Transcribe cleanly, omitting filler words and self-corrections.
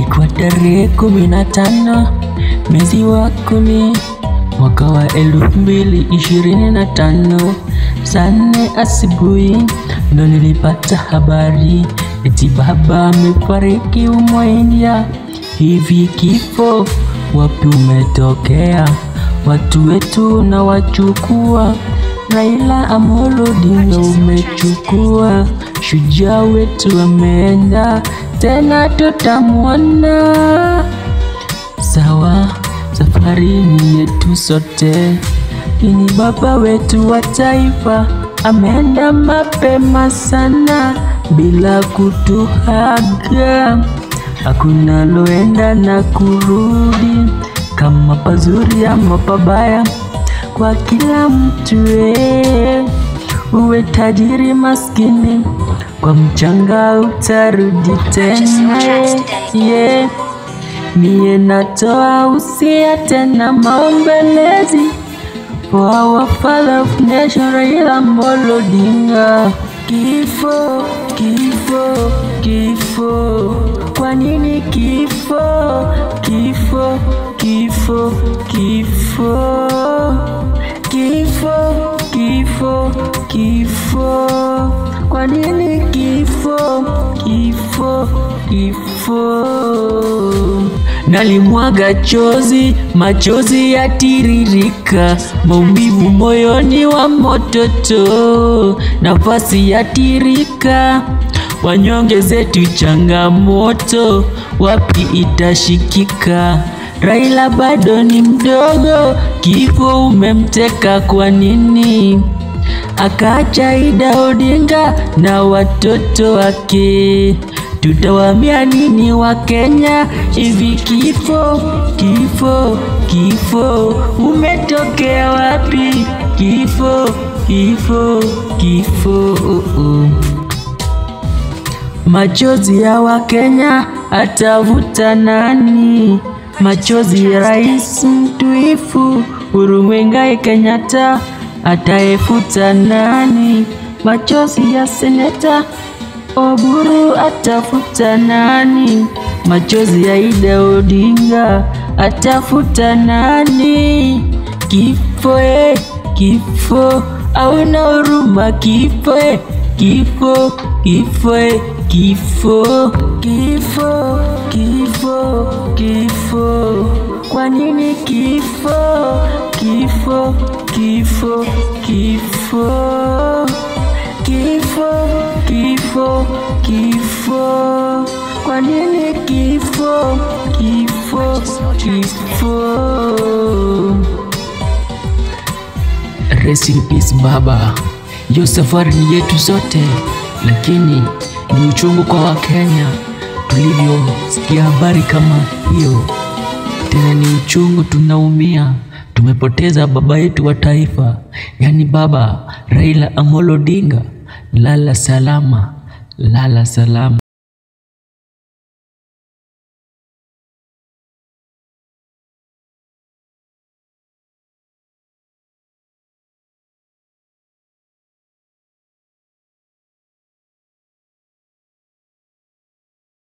Ilikuwa tarehe 15 mwezi wa 10 mwaka wa 2025 saa 4 asubuhi ndo nilipata habari eti baba amefariki humo India. Hivi kifo wapi umetokea? Watu wetu na wachukua. Raila Amolo Odinga umechukua. Shujaa wetu ameenda, tena tutamuona. Sawa, safari ni yetu sote. Ni baba wetu wa taifa, ameenda mapema sana bila kutuhaga. Hakuna loenda na kurudi, kama pazuri ama pabaya kwa kila mtu. Uwe tajiri maskini, kwa mchanga utarudi tena. Mie natoa usia tena maombelezi for our father of nation Raila Amolo Odinga. Kifo, kifo, kifo, kwa nini kifo? Kifo, kifo, kifo, kifo, kifo, kifo, kwa nini kifo? Kifo, kifo. Nalimwaga chozi, machozi yatiririka, maumivu moyoni wa mototo, nafasi yatirika, wanyonge zetu changamoto, wapi itashikika? Raila bado ni mdogo, kifo umemteka kwa nini? Akaacha Ida Odinga na watoto wake, tutawaambia nini wa Kenya? Hivi kifo, kifo, kifo umetokea wapi? Kifo, kifo, kifo. Machozi ya wa Kenya atavuta nani? Machozi ya rais mtuifu Uhuru Muigai Kenyatta ataefuta nani? Machozi ya seneta Oburu atafuta nani? Machozi ya Ida Odinga atafuta nani? Kifo, kifo, hauna huruma. Kifo, kifo, kifo, kifo, kifo, kifo, kifo, kwa nini kifo? Kifo, kifo, kifo, kifo, kifo, kifo, kwa nini kifo? Kifo, kifo. Rest in peace baba. Hiyo safari ni yetu sote, lakini ni uchungu kwa Wakenya tulivyosikia habari kama hiyo. Tena ni uchungu, tunaumia. Tumepoteza baba yetu wa taifa, yani baba Raila Amolo Odinga. Lala salama, lala salama.